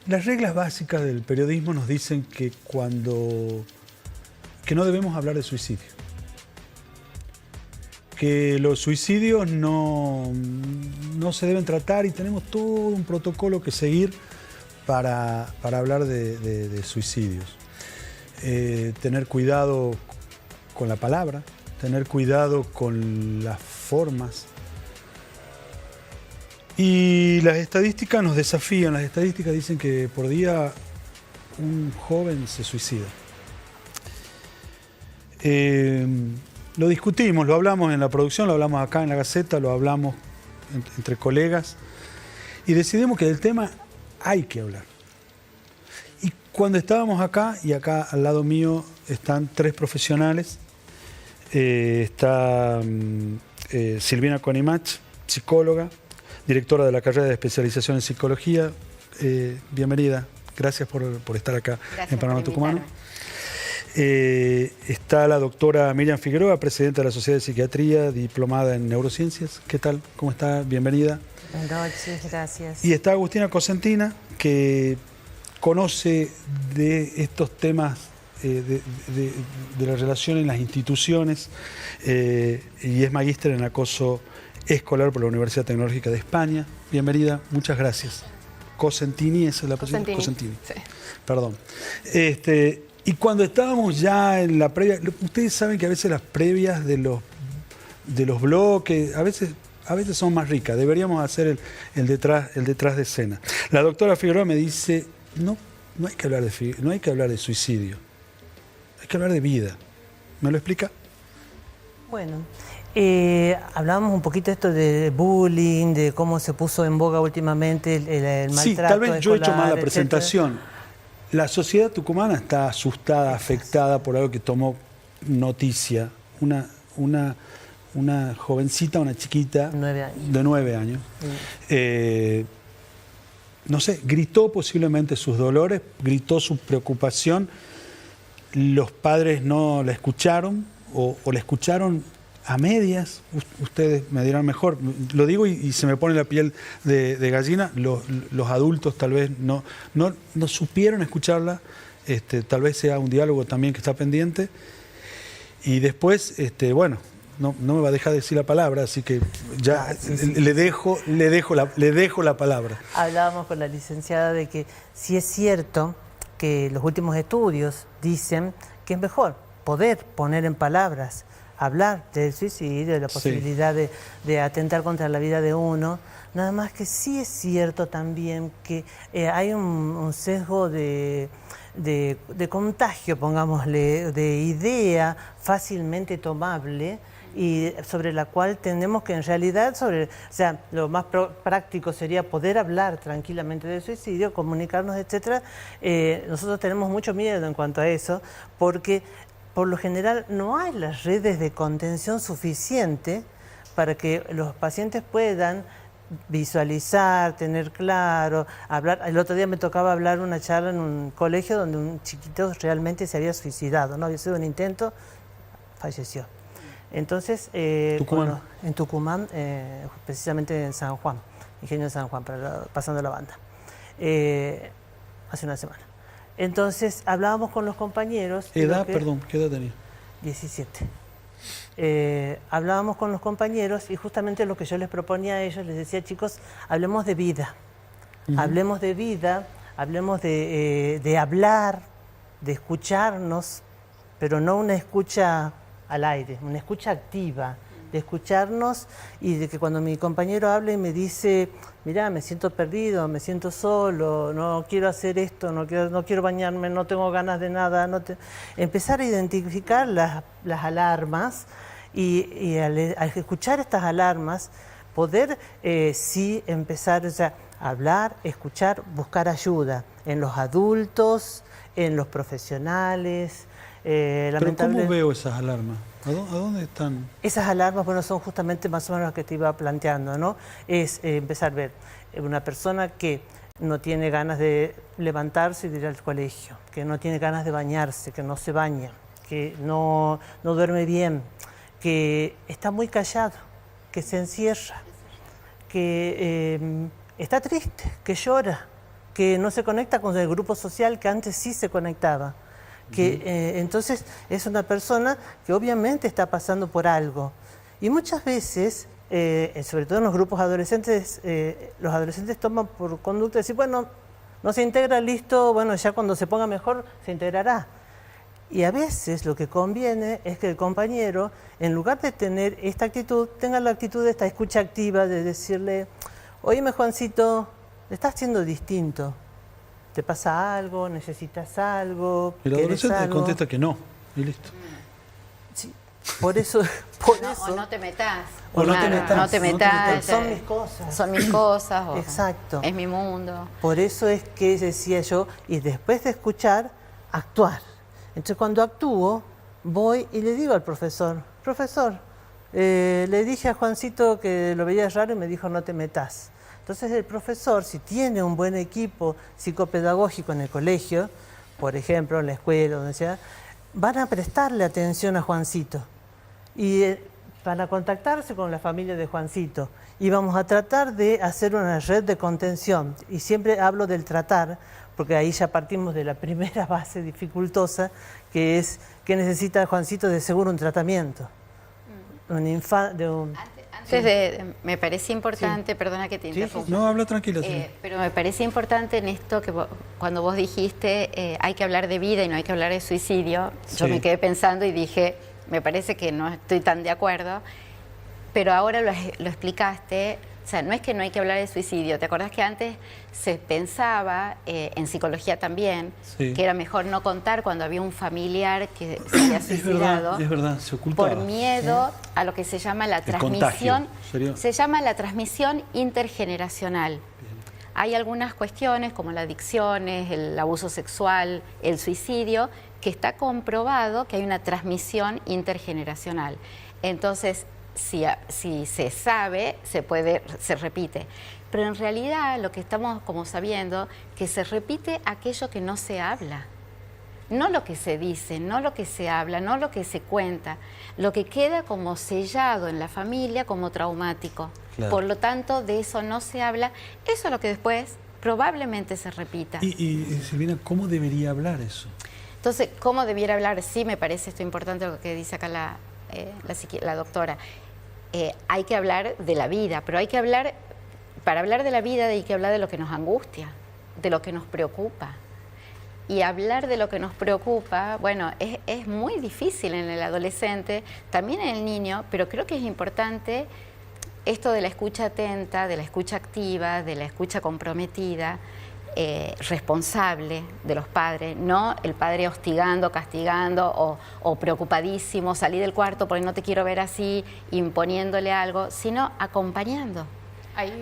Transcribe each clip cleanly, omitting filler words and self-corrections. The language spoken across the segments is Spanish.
Las reglas básicas del periodismo nos dicen que no debemos hablar de suicidio. Que los suicidios no se deben tratar y tenemos todo un protocolo que seguir para hablar de suicidios. Tener cuidado con la palabra, tener cuidado con las formas. Y las estadísticas nos desafían. Las estadísticas dicen que por día un joven se suicida. Lo discutimos, lo hablamos en la producción, lo hablamos acá en la Gaceta, lo hablamos entre colegas y decidimos que del tema hay que hablar. Y cuando estábamos acá, y acá al lado mío están tres profesionales, está Silvina Conimach, psicóloga, directora de la carrera de especialización en psicología. Bienvenida, gracias por estar acá en Panorama Tucumano. Está la doctora Miriam Figueroa, presidenta de la Sociedad de Psiquiatría, diplomada en neurociencias. ¿Qué tal? ¿Cómo está? Bienvenida. Buenas noches, gracias. Y está Agustina Cosentina, que conoce de estos temas de la relación en las instituciones y es magíster en acoso escolar por la Universidad Tecnológica de España. Bienvenida, muchas gracias. Cosentini, esa es la posición. Cosentini. Sí. Perdón. Y cuando estábamos ya en la previa, ustedes saben que a veces las previas de los bloques, a veces son más ricas. Deberíamos hacer el detrás de escena. La doctora Figueroa me dice, no hay que hablar de suicidio, hay que hablar de vida. ¿Me lo explica? Bueno, hablábamos un poquito de esto de bullying, de cómo se puso en boga últimamente el maltrato. Sí, tal vez escolar, yo he hecho mal la etcétera. presentación. La sociedad tucumana está asustada, afectada por algo que tomó noticia. Una jovencita, una chiquita 9 años. de 9 años. No sé, gritó posiblemente sus dolores, gritó su preocupación. Los padres no la escucharon o la escucharon a medias. Ustedes me dirán mejor. Lo digo y se me pone la piel de gallina. Los adultos tal vez no supieron escucharla. Tal vez sea un diálogo también que está pendiente. Y después, bueno, no me va a dejar decir la palabra, así que ya le dejo la palabra. Hablábamos con la licenciada de que sí es cierto que los últimos estudios dicen que es mejor poder poner en palabras, hablar del suicidio, de la posibilidad de atentar contra la vida de uno. Nada más que sí es cierto también que hay un sesgo de contagio, pongámosle, de idea fácilmente tomable y sobre la cual tenemos que en realidad, lo más práctico sería poder hablar tranquilamente del suicidio, comunicarnos, etcétera. Nosotros tenemos mucho miedo en cuanto a eso, porque por lo general no hay las redes de contención suficiente para que los pacientes puedan visualizar, tener claro, hablar. El otro día me tocaba hablar una charla en un colegio donde un chiquito realmente se había suicidado, ¿no? Había sido un intento, falleció. Entonces, ¿Tucumán? En Tucumán, precisamente en San Juan, Ingenio de San Juan, pasando la banda, hace una semana. Entonces, hablábamos con los compañeros. Perdón, ¿qué edad tenía? 17. Hablábamos con los compañeros y justamente lo que yo les proponía a ellos, les decía, chicos, hablemos de vida. Hablemos de vida, hablemos de hablar, de escucharnos, pero no una escucha al aire, una escucha activa, de escucharnos y de que cuando mi compañero habla y me dice, mirá, me siento perdido, me siento solo, no quiero hacer esto, no quiero bañarme, no tengo ganas de nada, empezar a identificar las alarmas y al escuchar estas alarmas, poder sí empezar a hablar, escuchar, buscar ayuda en los adultos, en los profesionales. ¿Pero cómo veo esas alarmas? ¿A dónde están? Esas alarmas, bueno, son justamente más o menos las que te iba planteando, ¿no? Es empezar a ver una persona que no tiene ganas de levantarse y de ir al colegio, que no tiene ganas de bañarse, que no se baña, que no duerme bien, que está muy callado, que se encierra, que está triste, que llora, que no se conecta con el grupo social que antes sí se conectaba. Que entonces es una persona que obviamente está pasando por algo. Y muchas veces, sobre todo en los grupos adolescentes, los adolescentes toman por conducta de decir, bueno, no se integra, listo, bueno, ya cuando se ponga mejor se integrará. Y a veces lo que conviene es que el compañero, en lugar de tener esta actitud, tenga la actitud de esta escucha activa, de decirle, oíme Juancito, estás siendo distinto. ¿Te pasa algo? ¿Necesitas algo? El adolescente contesta que no, y listo. Sí, por eso... O no te metas. O no te metas. No te metas. Son mis cosas. Son mis cosas. O exacto. Es mi mundo. Por eso es que decía yo, y después de escuchar, actuar. Entonces cuando actúo, voy y le digo al profesor, le dije a Juancito que lo veía raro y me dijo no te metas. Entonces el profesor, si tiene un buen equipo psicopedagógico en el colegio, por ejemplo, en la escuela, donde sea, van a prestarle atención a Juancito y van a contactarse con la familia de Juancito y vamos a tratar de hacer una red de contención. Y siempre hablo del tratar, porque ahí ya partimos de la primera base dificultosa, que es que necesita Juancito de seguro un tratamiento. Me parece importante, sí. Perdona que te interrumpa. No, habla tranquila. Pero me parece importante en esto que cuando vos dijiste hay que hablar de vida y no hay que hablar de suicidio, yo me quedé pensando y dije, me parece que no estoy tan de acuerdo, pero ahora lo explicaste. O sea, no es que no hay que hablar de suicidio. ¿Te acordás que antes se pensaba, en psicología también, que era mejor no contar cuando había un familiar que se había suicidado? Es verdad, se ocultaba. Por miedo a lo que se llama la transmisión. Se llama la transmisión intergeneracional. Bien. Hay algunas cuestiones como las adicciones, el abuso sexual, el suicidio, que está comprobado que hay una transmisión intergeneracional. Entonces, si se sabe, se repite. Pero en realidad lo que estamos como sabiendo, que se repite aquello que no se habla. No lo que se dice, no lo que se habla, no lo que se cuenta. Lo que queda como sellado en la familia como traumático. Claro. Por lo tanto, de eso no se habla. Eso es lo que después probablemente se repita. Y Silvina, ¿cómo debería hablar eso? Entonces, ¿cómo debiera hablar? Sí, me parece esto importante lo que dice acá la doctora. Hay que hablar de la vida, pero hay que hablar, para hablar de la vida hay que hablar de lo que nos angustia, de lo que nos preocupa. Y hablar de lo que nos preocupa, bueno, es muy difícil en el adolescente, también en el niño, pero creo que es importante esto de la escucha atenta, de la escucha activa, de la escucha comprometida, responsable de los padres, no el padre hostigando, castigando o preocupadísimo, salí del cuarto porque no te quiero ver así, imponiéndole algo, sino acompañando.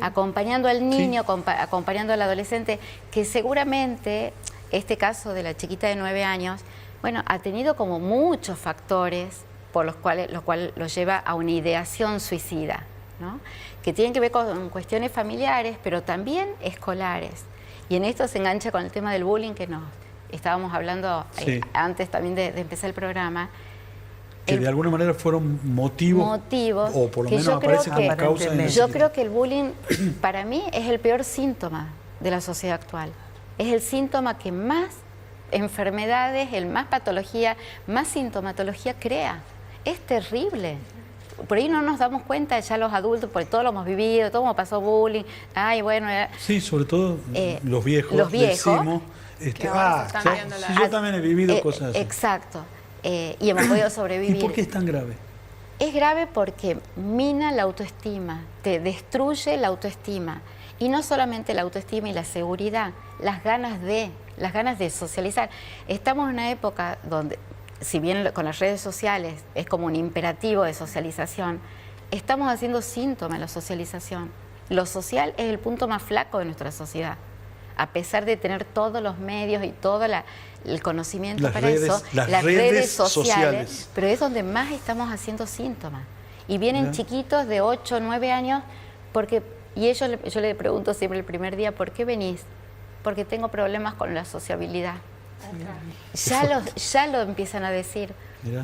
Acompañando al niño, acompañando al adolescente, que seguramente este caso de la chiquita de 9 años, bueno, ha tenido como muchos factores por los cuales lo lleva a una ideación suicida, ¿no? Que tienen que ver con cuestiones familiares, pero también escolares. Y en esto se engancha con el tema del bullying que nos estábamos hablando antes también de empezar el programa. Que de alguna manera fueron motivos o por lo menos aparecen como causa. Yo creo que el bullying para mí es el peor síntoma de la sociedad actual. Es el síntoma que más enfermedades, más patología, más sintomatología crea. Es terrible. Por ahí no nos damos cuenta ya los adultos, porque todos lo hemos vivido, todos hemos pasado bullying. Ay, bueno. Sí, sobre todo los viejos. Decimos, yo también he vivido cosas así. Exacto. Y hemos podido sobrevivir. ¿Y por qué es tan grave? Es grave porque mina la autoestima, te destruye la autoestima. Y no solamente la autoestima y la seguridad, las ganas de socializar. Estamos en una época donde, si bien con las redes sociales es como un imperativo de socialización, estamos haciendo síntoma de la socialización. Lo social es el punto más flaco de nuestra sociedad. A pesar de tener todos los medios y todo el conocimiento para eso, las redes sociales, pero es donde más estamos haciendo síntomas. Y vienen chiquitos de 8 o 9 años, yo le pregunto siempre el primer día, ¿por qué venís? Porque tengo problemas con la sociabilidad. Ya lo empiezan a decir.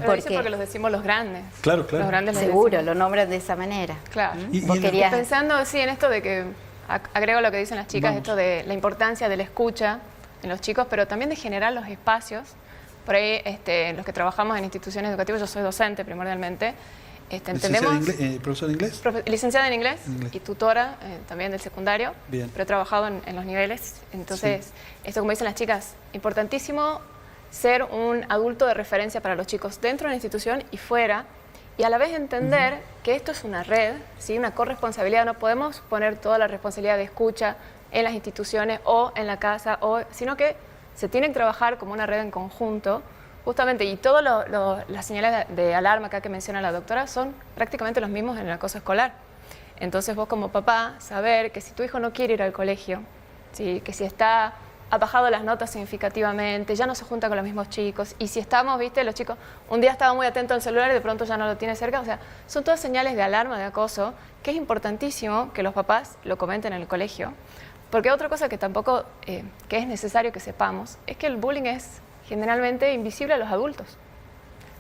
Porque los decimos los grandes. Claro. Los grandes seguro, lo nombran de esa manera. Claro. Pensando en esto de que agrego lo que dicen las chicas, Vamos. esto de la importancia de la escucha en los chicos, pero también de generar los espacios. Por ahí, los que trabajamos en instituciones educativas, yo soy docente primordialmente, entendemos... ¿Profesor de inglés? Licenciada en inglés y tutora también del secundario, Bien. pero he trabajado en los niveles. Entonces, esto como dicen las chicas, importantísimo ser un adulto de referencia para los chicos dentro de la institución y fuera, y a la vez entender que esto es una red, ¿sí? Una corresponsabilidad. No podemos poner toda la responsabilidad de escucha en las instituciones o en la casa, sino que se tiene que trabajar como una red en conjunto, justamente, y todas las señales de alarma acá que menciona la doctora son prácticamente los mismos en el acoso escolar. Entonces vos como papá, saber que si tu hijo no quiere ir al colegio, ¿sí? Que si ha bajado las notas significativamente, ya no se junta con los mismos chicos, y si estamos, viste, los chicos, un día estaba muy atento al celular y de pronto ya no lo tiene cerca, o sea, son todas señales de alarma, de acoso, que es importantísimo que los papás lo comenten en el colegio, porque otra cosa que tampoco, que es necesario que sepamos, es que el bullying es generalmente invisible a los adultos.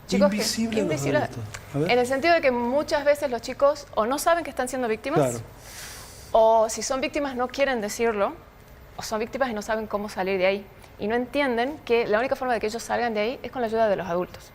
Chicos Invisible a los adultos. A ver. En el sentido de que muchas veces los chicos o no saben que están siendo víctimas, Claro. o si son víctimas no quieren decirlo, o son víctimas y no saben cómo salir de ahí. Y no entienden que la única forma de que ellos salgan de ahí es con la ayuda de los adultos.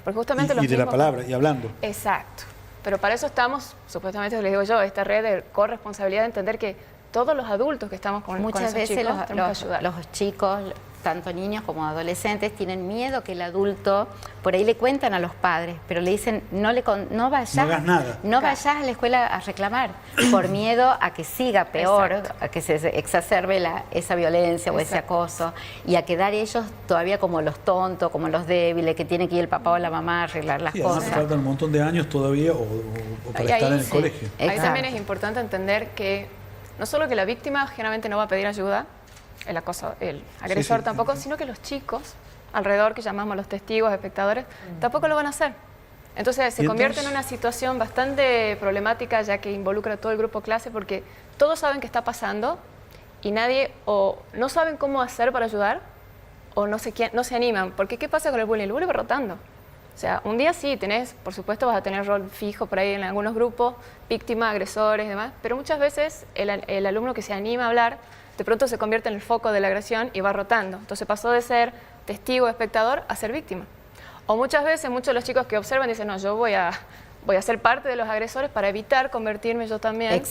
Porque justamente Y de la palabra, y hablando. Exacto. Pero para eso estamos, supuestamente les digo yo, esta red de corresponsabilidad de entender que todos los adultos que estamos con Muchas esos veces chicos tenemos que ayudar. los chicos, tanto niños como adolescentes, tienen miedo que el adulto, por ahí le cuentan a los padres, pero le dicen, no vayas, No hagas nada. no vayas a la escuela a reclamar, por miedo a que siga peor, Exacto. a que se exacerbe esa violencia o ese Exacto. acoso, y a quedar ellos todavía como los tontos, como los débiles, que tiene que ir el papá o la mamá a arreglar las Sí, además cosas. faltan un montón de años todavía o para Y estar ahí en el sí. colegio. Ahí Exacto. también es importante entender que no solo que la víctima generalmente no va a pedir ayuda, el agresor sí, tampoco, sí. sino que los chicos alrededor, que llamamos los testigos, espectadores, tampoco lo van a hacer. Entonces se ¿Y convierte en entonces? una situación bastante problemática, ya que involucra a todo el grupo clase, porque todos saben qué está pasando y nadie o no saben cómo hacer para ayudar o no se animan. Porque ¿qué pasa con el bullying? El bullying va rotando. O sea, un día sí por supuesto vas a tener rol fijo por ahí en algunos grupos, víctimas, agresores y demás, pero muchas veces el alumno que se anima a hablar, de pronto se convierte en el foco de la agresión y va rotando. Entonces pasó de ser testigo, espectador, a ser víctima. O muchas veces, muchos de los chicos que observan dicen, no, yo voy a ser parte de los agresores para evitar convertirme yo también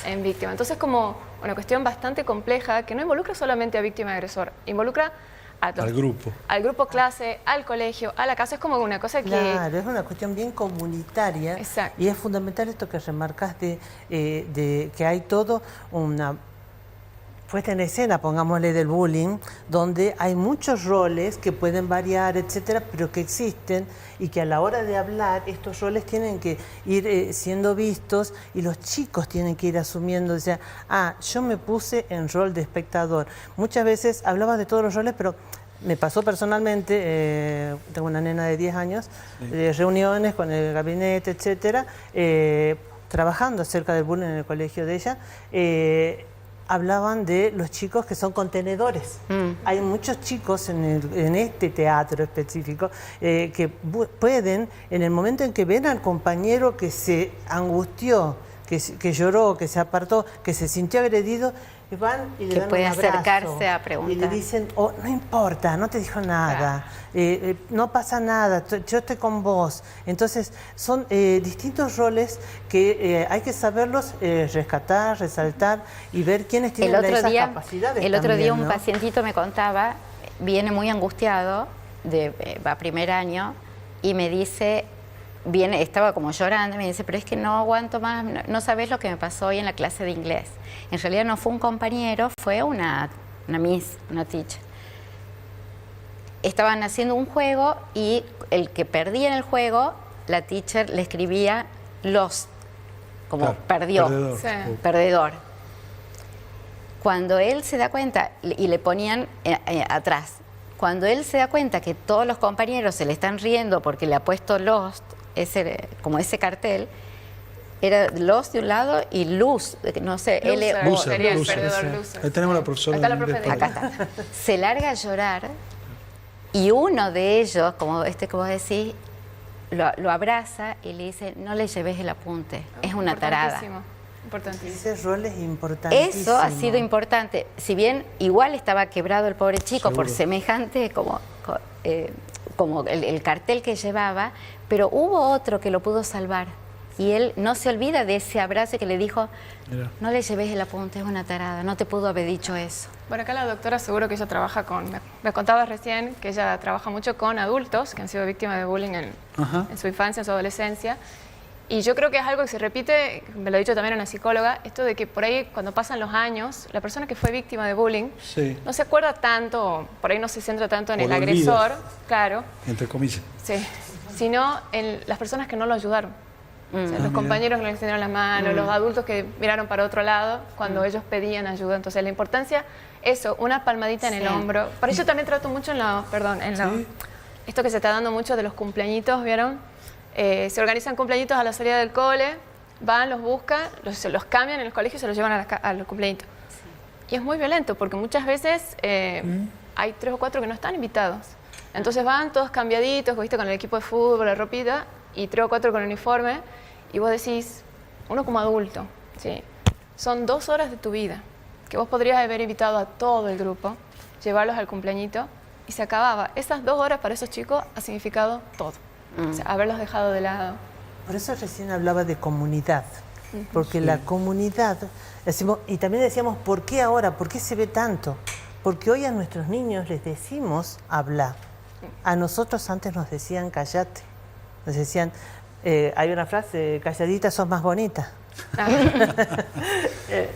en víctima. Entonces como una cuestión bastante compleja que no involucra solamente a víctima y agresor, involucra Al grupo. Al grupo clase, al colegio, a la casa. Es como una cosa que... Claro, es una cuestión bien comunitaria. Exacto. Y es fundamental esto que remarcaste, de que hay todo una puesta en escena, pongámosle, del bullying, donde hay muchos roles que pueden variar, etcétera, pero que existen y que a la hora de hablar estos roles tienen que ir siendo vistos y los chicos tienen que ir asumiendo, o sea, yo me puse en rol de espectador. Muchas veces hablaba de todos los roles, pero me pasó personalmente, tengo una nena de 10 años, de reuniones con el gabinete, etcétera, trabajando acerca del bullying en el colegio de ella, hablaban de los chicos que son contenedores. Hay muchos chicos en este teatro específico que pueden, en el momento en que ven al compañero que se angustió, que lloró, que se apartó, que se sintió agredido, van y le que dan puede un abrazo, acercarse a preguntar. y le dicen, no importa, no te dijo nada, no pasa nada, yo estoy con vos. Entonces son distintos roles que hay que saberlos rescatar, resaltar y ver quiénes tienen esas capacidades. El otro día un ¿no? pacientito me contaba, viene muy angustiado, va a primer año, y me dice, estaba como llorando, me dice, pero es que no aguanto más, no sabes lo que me pasó hoy en la clase de inglés. En realidad no fue un compañero, fue una teacher. Estaban haciendo un juego y el que perdía en el juego, la teacher le escribía lost, como Claro, perdió, perdedor. Sí. perdedor. Cuando él se da cuenta, y le ponían atrás, cuando él se da cuenta que todos los compañeros se le están riendo porque le ha puesto lost, como ese cartel, era lost de un lado y luz, no sé, Loser, sería el loser, perdedor, sí. loser. Ahí tenemos la profesora. Acá la de profe inglés de para- acá está. Se larga a llorar y uno de ellos, como que vos decís, lo abraza y le dice, no le lleves el apunte, es una tarada. Importantísimo. Importantísimo. Ese rol es importantísimo. Eso ha sido importante. Si bien igual estaba quebrado el pobre chico por Seguro. semejante como el cartel que llevaba, pero hubo otro que lo pudo salvar. Y él no se olvida de ese abrazo que le dijo, Mirá. no le lleves el apunte, es una tarada, no te pudo haber dicho eso. Bueno, acá la doctora seguro que ella trabaja me contaba recién que ella trabaja mucho con adultos que han sido víctimas de bullying en su infancia, en su adolescencia. Y yo creo que es algo que se repite, me lo ha dicho también una psicóloga, esto de que por ahí cuando pasan los años, la persona que fue víctima de bullying Sí. no se acuerda tanto, por ahí no se centra tanto en O el lo agresor, olvida. claro, Entre comillas. sí, sino en las personas que no lo ayudaron. O sea, los mira. compañeros que le extendieron la mano, los adultos que miraron para otro lado cuando ellos pedían ayuda. Entonces, la importancia, eso, una palmadita en el Sí. hombro. Por eso también trato mucho Sí. esto que se está dando mucho de los cumpleañitos, ¿vieron? Se organizan cumpleañitos a la salida del cole, van, los buscan, los cambian en los colegios y se los llevan a los cumpleañitos. Y es muy violento porque muchas veces hay 3 o 4 que no están invitados. Entonces van todos cambiaditos, ¿viste? Con el equipo de fútbol, la ropita, y 3 o 4 con el uniforme. Y vos decís, uno como adulto, ¿sí? Son 2 horas de tu vida que vos podrías haber invitado a todo el grupo, llevarlos al cumpleañito y se acababa. Esas 2 horas para esos chicos ha significado todo. O sea, haberlos dejado de lado. Por eso recién hablaba de comunidad, porque la comunidad, decimos, y también decíamos, ¿por qué ahora? ¿Por qué se ve tanto? Porque hoy a nuestros niños les decimos hablar. A nosotros antes nos decían callate, nos decían, hay una frase, calladita sos más bonita.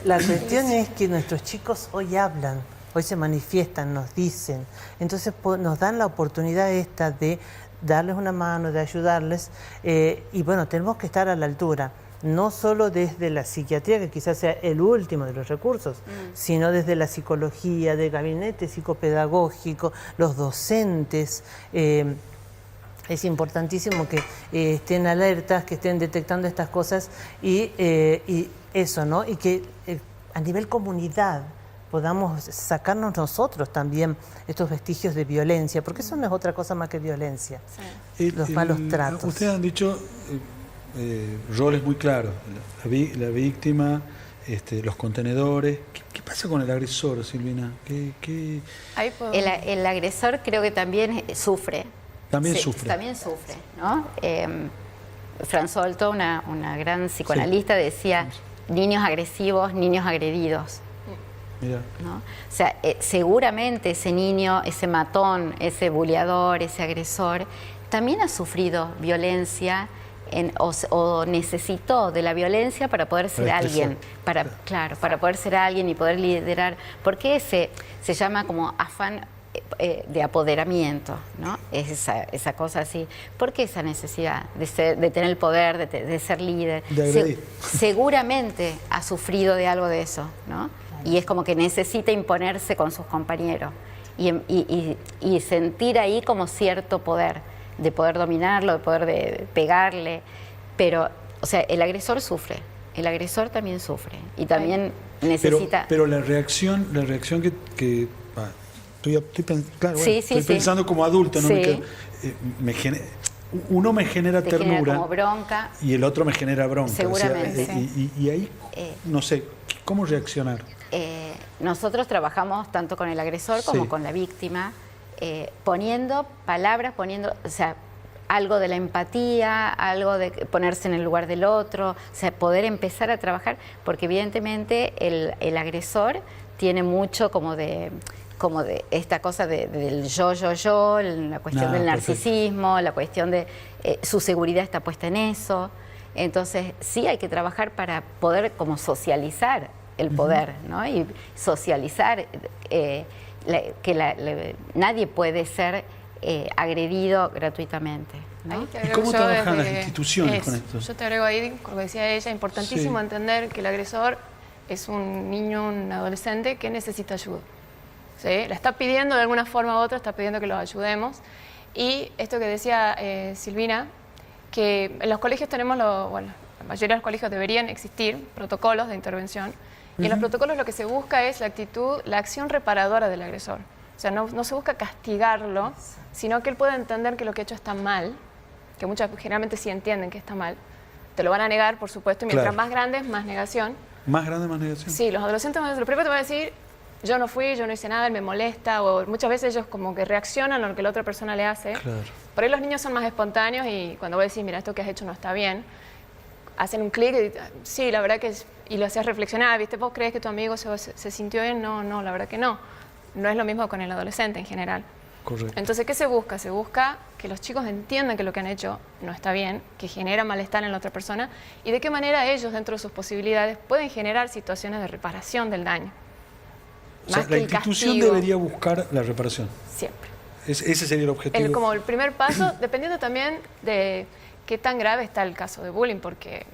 La cuestión es que nuestros chicos hoy hablan, hoy se manifiestan, nos dicen, entonces nos dan la oportunidad esta de darles una mano, de ayudarles, y bueno, tenemos que estar a la altura, no solo desde la psiquiatría, que quizás sea el último de los recursos, sino desde la psicología, del gabinete psicopedagógico, los docentes. Es importantísimo que estén alertas, que estén detectando estas cosas y eso, ¿no? Y que a nivel comunidad podamos sacarnos nosotros también estos vestigios de violencia, porque eso no es otra cosa más que violencia, los malos tratos. Ustedes han dicho roles muy claros, la víctima, los contenedores. ¿Qué pasa con el agresor, Silvina? Ahí puedo... El agresor creo que también sufre. También Sí, sufre. También sufre, ¿no? François Dolto, una gran psicoanalista, decía niños agresivos, niños agredidos. Mira. ¿No? O sea, seguramente ese niño, ese matón, ese buleador, ese agresor, también ha sufrido violencia o necesitó de la violencia para poder ser alguien, para poder ser alguien y poder liderar. Porque se llama como afán de apoderamiento, ¿no? Es esa cosa así. ¿Por qué esa necesidad de tener el poder, de ser líder? De agredir. Seguramente ha sufrido de algo de eso, ¿no? Y es como que necesita imponerse con sus compañeros y sentir ahí como cierto poder, de poder dominarlo, de poder pegarle. Pero, o sea, el agresor sufre, el agresor también sufre y también necesita... Pero la reacción que estoy pensando como adulto, ¿no? Sí. Uno me genera Te ternura genera como bronca. y el otro me genera bronca. Seguramente. O sea, y ahí, no sé, ¿cómo reaccionar? Nosotros trabajamos tanto con el agresor como con la víctima, poniendo palabras, o sea, algo de la empatía, algo de ponerse en el lugar del otro, o sea, poder empezar a trabajar, porque evidentemente el agresor tiene mucho como de esta cosa del yo, la cuestión del narcisismo, la cuestión de su seguridad está puesta en eso. Entonces sí hay que trabajar para poder como socializar el poder, ¿no? Y socializar que nadie puede ser agredido gratuitamente, ¿no? ¿Y cómo trabajan las instituciones con esto? Yo te agrego ahí, como decía ella, importantísimo entender que el agresor es un niño, un adolescente que necesita ayuda. ¿Sí? La está pidiendo de alguna forma u otra, está pidiendo que los ayudemos. Y esto que decía Silvina, que en los colegios tenemos, la mayoría de los colegios deberían existir protocolos de intervención. Y en los protocolos lo que se busca es la actitud, la acción reparadora del agresor. O sea, no se busca castigarlo, sino que él pueda entender que lo que ha hecho está mal, que generalmente sí entienden que está mal, te lo van a negar, por supuesto, y mientras Claro. más grandes, más negación. Más grande, más negación. Sí, los adolescentes, lo primero te van a decir, yo no fui, yo no hice nada, él me molesta, o muchas veces ellos como que reaccionan a lo que la otra persona le hace. Claro. Por ahí los niños son más espontáneos y cuando vos decís, mira, esto que has hecho no está bien, hacen un clic y sí, la verdad que es, y lo haces reflexionar, ¿viste? ¿Vos crees que tu amigo se sintió bien? No, no, la verdad que no. No es lo mismo con el adolescente en general. Correcto. Entonces, ¿qué se busca? Se busca que los chicos entiendan que lo que han hecho no está bien, que genera malestar en la otra persona y de qué manera ellos, dentro de sus posibilidades, pueden generar situaciones de reparación del daño. O sea, Más que la el institución castigo, debería buscar la reparación. siempre. Ese sería el objetivo. Como el primer paso, dependiendo también de qué tan grave está el caso de bullying, porque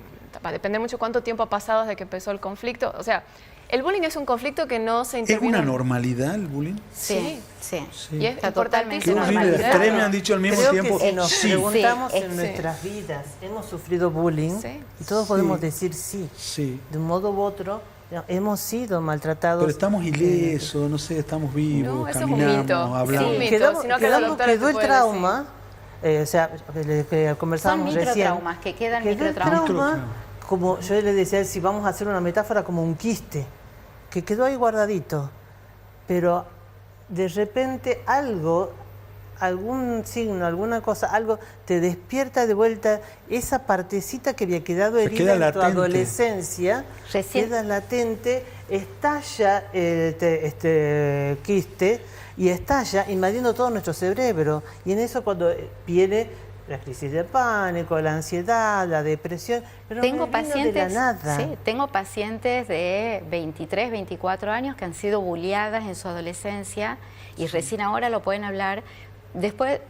va a depender mucho cuánto tiempo ha pasado desde que empezó el conflicto. O sea, el bullying es un conflicto que no se ¿Es intervino. una normalidad el bullying? Sí, sí. Sí. Y es Está Qué totalmente importantísimo. horrible. Las normalizado. tres me han dicho al mismo Creo tiempo. que si nos Sí. preguntamos Sí, en sí. nuestras vidas, ¿hemos sufrido bullying? Sí. Y todos Sí. podemos decir sí. Sí. De un modo u otro, hemos sido maltratados. Pero estamos ilesos, no sé, estamos vivos, No, eso es un caminamos, mito. hablamos. Sí, un mito. Quedó, Si no, que los doctores quedó te el pueden trauma, o sea, que Son conversábamos recién. microtraumas, que quedan Quedó el microtraumas. trauma, como yo le decía, si vamos a hacer una metáfora, como un quiste, que quedó ahí guardadito, pero de repente algún signo, alguna cosa, algo te despierta de vuelta esa partecita que había quedado Se herida queda en tu latente. adolescencia, Recién- queda latente, estalla este quiste y estalla invadiendo todo nuestro cerebro. Y en eso cuando viene la crisis de pánico, la ansiedad, la depresión, pero Tengo no vino de la pacientes, nada. sí, tengo pacientes de 23, 24 años que han sido bulliadas en su adolescencia y recién ahora lo pueden hablar. Después,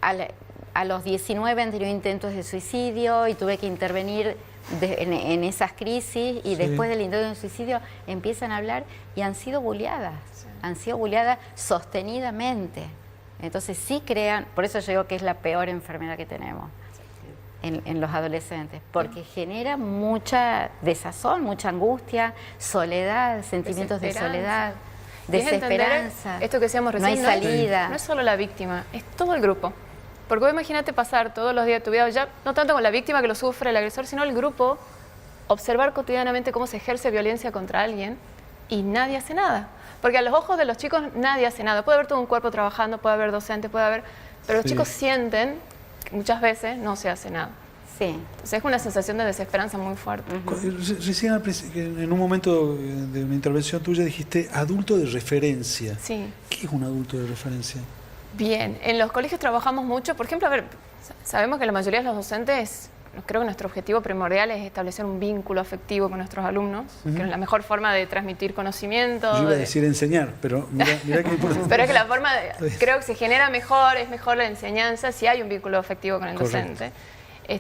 a los 19 han tenido intentos de suicidio y tuve que intervenir en esas crisis y Sí. después del intento de suicidio empiezan a hablar y han sido bulliadas, han sido bulliadas sostenidamente. Entonces sí crean, por eso yo digo que es la peor enfermedad que tenemos en los adolescentes, porque genera mucha desazón, mucha angustia, soledad, sentimientos de Desesperanza. soledad, Y es entender desesperanza. esto que decíamos no hay recién, salida. No es solo la víctima, es todo el grupo. Porque vos imagínate pasar todos los días de tu vida, ya no tanto con la víctima que lo sufre, el agresor, sino el grupo, observar cotidianamente cómo se ejerce violencia contra alguien y nadie hace nada. Porque a los ojos de los chicos nadie hace nada. Puede haber todo un cuerpo trabajando, puede haber docentes, puede haber... Pero los Sí. chicos sienten que muchas veces no se hace nada. Sí. Entonces es una sensación de desesperanza muy fuerte. Recién en un momento de una intervención tuya dijiste adulto de referencia. Sí. ¿Qué es un adulto de referencia? Bien, en los colegios trabajamos mucho, por ejemplo, a ver, sabemos que la mayoría de los docentes, creo que nuestro objetivo primordial es establecer un vínculo afectivo con nuestros alumnos, que es la mejor forma de transmitir conocimiento. Yo iba a de- decir enseñar, pero mirá qué importante. Pero es que la forma, creo que se genera mejor, es mejor la enseñanza si hay un vínculo afectivo con el Correcto. docente.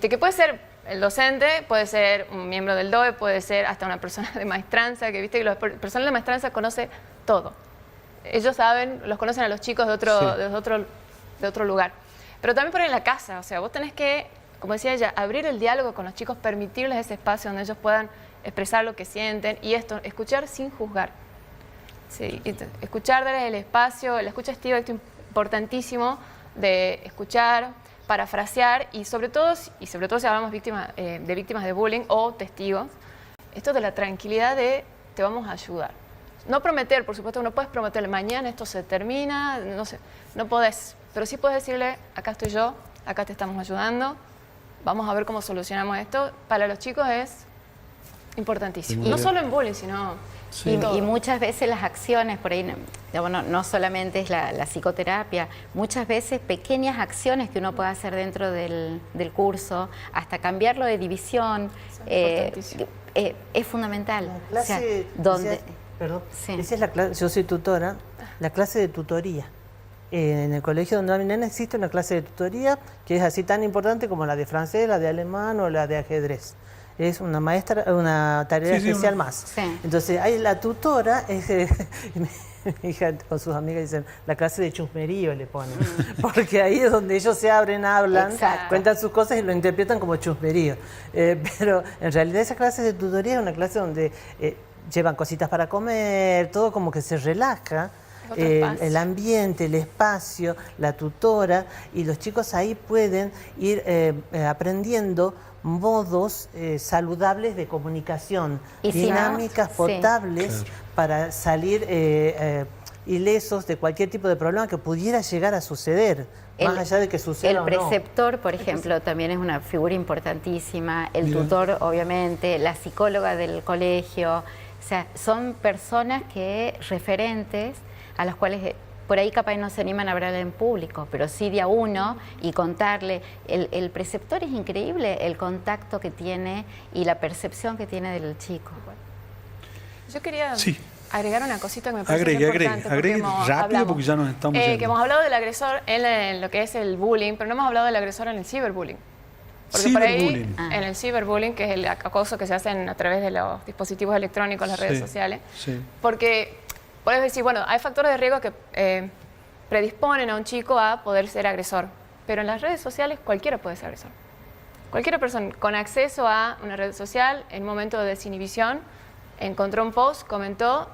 Que puede ser el docente, puede ser un miembro del DOE, puede ser hasta una persona de maestranza, que viste que el personal de maestranza conoce todo. Ellos saben, los conocen a los chicos de otro lugar. Pero también por ahí en la casa, o sea, vos tenés que, como decía ella, abrir el diálogo con los chicos, permitirles ese espacio donde ellos puedan expresar lo que sienten y esto, escuchar sin juzgar. Sí, escuchar, darles el espacio, la escucha activa es importantísimo de escuchar, parafrasear y sobre todo si hablamos de víctimas de bullying o testigos, esto de la tranquilidad de te vamos a ayudar. No prometer, por supuesto, no puedes prometerle mañana esto se termina, no sé, no podés, pero sí puedes decirle acá estoy yo, acá te estamos ayudando, vamos a ver cómo solucionamos esto. Para los chicos es importantísimo, Muy no bien. solo en bullying, sino Sí. en todo. Y muchas veces las acciones, por ahí, no solamente es la psicoterapia, muchas veces pequeñas acciones que uno puede hacer dentro del curso, hasta cambiarlo de división, importantísimo. es fundamental. La O sea, clase, donde, decías- perdón, Sí. esa es la clase, yo soy tutora, la clase de tutoría. En el colegio donde mi nena existe una clase de tutoría que es así tan importante como la de francés, la de alemán o la de ajedrez. Es una maestra, una tarea Sí, sí, especial una- más. Sí. Entonces, hay la tutora, mi hija con sus amigas dicen, la clase de chusmerío le ponen. Porque ahí es donde ellos se abren, hablan, Exacto. cuentan sus cosas y lo interpretan como chusmerío. Pero en realidad esa clase de tutoría es una clase donde llevan cositas para comer, todo como que se relaja. Otro espacio. El ambiente, el espacio, la tutora, y los chicos ahí pueden ir aprendiendo modos saludables de comunicación, Y si no, dinámicas, sí. potables, Claro. para salir ilesos de cualquier tipo de problema que pudiera llegar a suceder, más allá de que suceda El o no. preceptor, por ejemplo, también es una figura importantísima, el Mira. tutor, obviamente, la psicóloga del colegio, o sea, son personas referentes a las cuales por ahí capaz no se animan a hablar en público, pero sí de a uno y contarle. El preceptor es increíble, el contacto que tiene y la percepción que tiene del chico. Yo quería Sí. agregar una cosita que me parece Agregue importante. rápido hablamos, porque ya nos estamos que yendo. hemos hablado del agresor en lo que es el bullying, pero no hemos hablado del agresor en el ciberbullying. Porque por ahí, Ciberbullying. en el ciberbullying, que es el acoso que se hace a través de los dispositivos electrónicos, las redes Sí, sociales, sí. porque puedes decir, bueno, hay factores de riesgo que predisponen a un chico a poder ser agresor, pero en las redes sociales cualquiera puede ser agresor. Cualquier persona con acceso a una red social, en un momento de desinhibición, encontró un post, comentó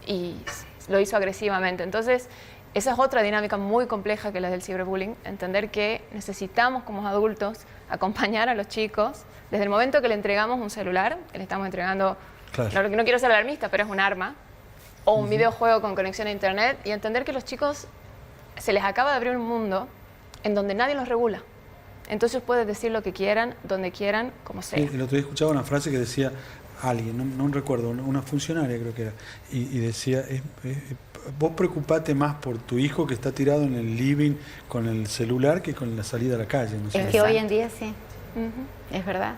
y lo hizo agresivamente. Entonces, esa es otra dinámica muy compleja que la del ciberbullying, entender que necesitamos como adultos acompañar a los chicos desde el momento que le entregamos un celular, que le estamos entregando, Claro. no quiero ser alarmista, pero es un arma, o un videojuego con conexión a internet, y entender que los chicos se les acaba de abrir un mundo en donde nadie los regula. Entonces pueden decir lo que quieran, donde quieran, como sea. Sí, el otro día escuchaba una frase que decía alguien, no recuerdo, una funcionaria creo que era, y decía, vos preocupate más por tu hijo que está tirado en el living con el celular que con la salida a la calle. No sé. Es que hoy en día sí, Ujú. es verdad.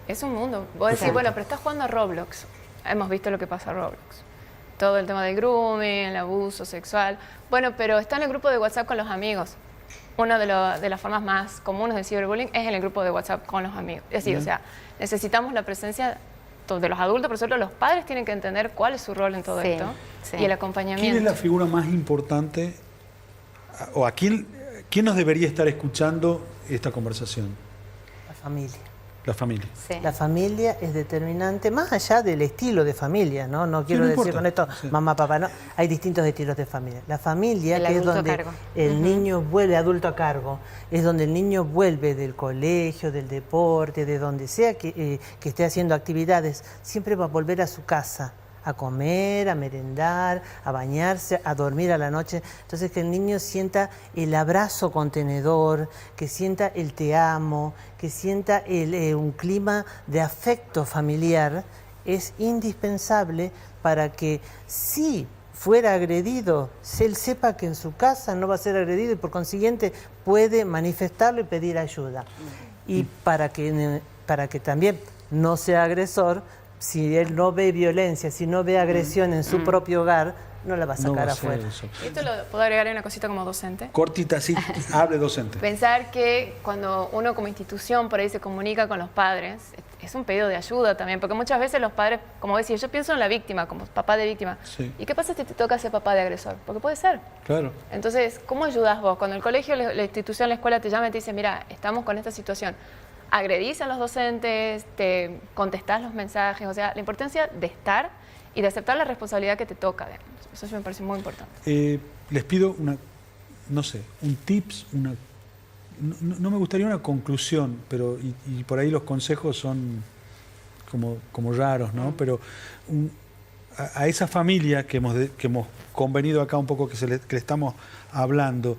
Es un mundo. Vos decís, Exacto. bueno, pero estás jugando a Roblox. Hemos visto lo que pasa a Roblox. Todo el tema del grooming, el abuso sexual. Bueno, pero está en el grupo de WhatsApp con los amigos. Una de las formas más comunes del ciberbullying es en el grupo de WhatsApp con los amigos. Es decir, o sea, necesitamos la presencia de los adultos, pero sobre todo los padres tienen que entender cuál es su rol en todo Sí, esto sí. y el acompañamiento. ¿Quién es la figura más importante o a quién nos debería estar escuchando esta conversación? La familia. La familia. Sí. La familia es determinante, más allá del estilo de familia, ¿no? No quiero no decir importa. con esto, Sí. mamá, papá, no. Hay distintos estilos de familia. La familia, El que es adulto a donde cargo. el niño vuelve adulto a cargo, es donde el niño vuelve del colegio, del deporte, de donde sea que esté haciendo actividades, siempre va a volver a su casa, a comer, a merendar, a bañarse, a dormir a la noche. Entonces que el niño sienta el abrazo contenedor, que sienta el te amo, que sienta un clima de afecto familiar, es indispensable para que si fuera agredido, él sepa que en su casa no va a ser agredido y por consiguiente puede manifestarlo y pedir ayuda. Y para que también no sea agresor, si él no ve violencia, si no ve agresión en su propio hogar, no la va a No sacar va a ser afuera. eso. Esto lo puedo agregar una cosita como docente. Cortita, sí, hable docente. Pensar que cuando uno como institución por ahí se comunica con los padres, es un pedido de ayuda también, porque muchas veces los padres, como decía, yo pienso en la víctima, como papá de víctima. Sí. ¿Y qué pasa si te toca ser papá de agresor? Porque puede ser. Claro. Entonces, ¿cómo ayudas vos? Cuando el colegio, la institución, la escuela te llama y te dice, mira, estamos con esta situación. Agredís a los docentes, te contestás los mensajes, o sea, la importancia de estar y de aceptar la responsabilidad que te toca. Digamos. Eso me parece muy importante. Les pido un tips, no me gustaría una conclusión, pero y por ahí los consejos son como raros, ¿no? Pero a esa familia que hemos convenido acá un poco que le estamos hablando,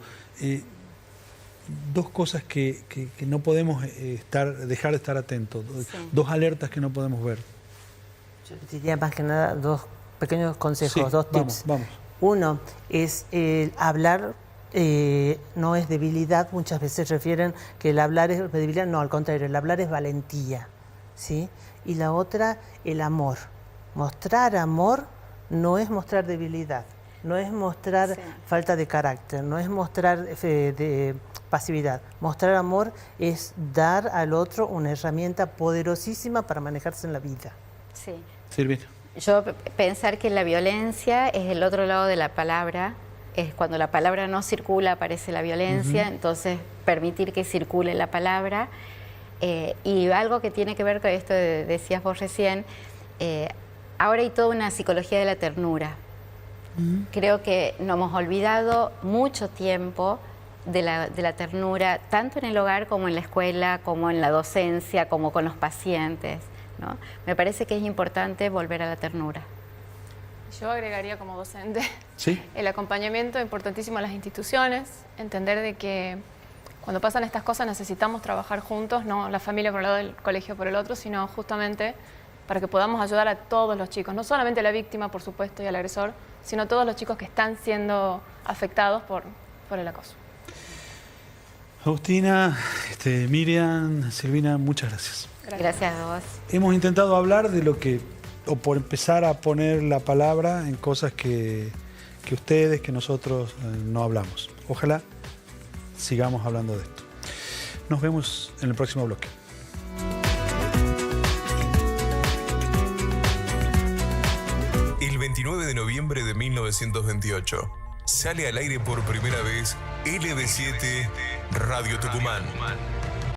dos cosas que no podemos dejar de estar atentos, dos alertas que no podemos ver. Yo diría más que nada dos pequeños consejos, Sí, dos tips. vamos. Uno es hablar no es debilidad, muchas veces refieren que el hablar es debilidad, no, al contrario, el hablar es valentía, ¿sí? Y la otra, el amor. Mostrar amor no es mostrar debilidad, no es mostrar falta de carácter, no es mostrar de pasividad. Mostrar amor es dar al otro una herramienta poderosísima para manejarse en la vida. Sí. Silvina. Yo pensar que la violencia es el otro lado de la palabra, es cuando la palabra no circula aparece la violencia, entonces permitir que circule la palabra. Y algo que tiene que ver con esto que decías vos recién, ahora hay toda una psicología de la ternura. Creo que nos hemos olvidado mucho tiempo de la ternura, tanto en el hogar como en la escuela, como en la docencia, como con los pacientes, ¿no? Me parece que es importante volver a la ternura. Yo agregaría como docente, ¿Sí? el acompañamiento importantísimo a las instituciones, entender de que cuando pasan estas cosas necesitamos trabajar juntos, no la familia por el lado del colegio por el otro, sino justamente para que podamos ayudar a todos los chicos, no solamente a la víctima, por supuesto, y al agresor, sino a todos los chicos que están siendo afectados por el acoso. Agustina, Miriam, Silvina, muchas gracias. Gracias a vos. Hemos intentado hablar de lo que, o por empezar a poner la palabra en cosas que ustedes, que nosotros no hablamos. Ojalá sigamos hablando de esto. Nos vemos en el próximo bloque. El 29 de noviembre de 1928 sale al aire por primera vez LB7 Radio Tucumán.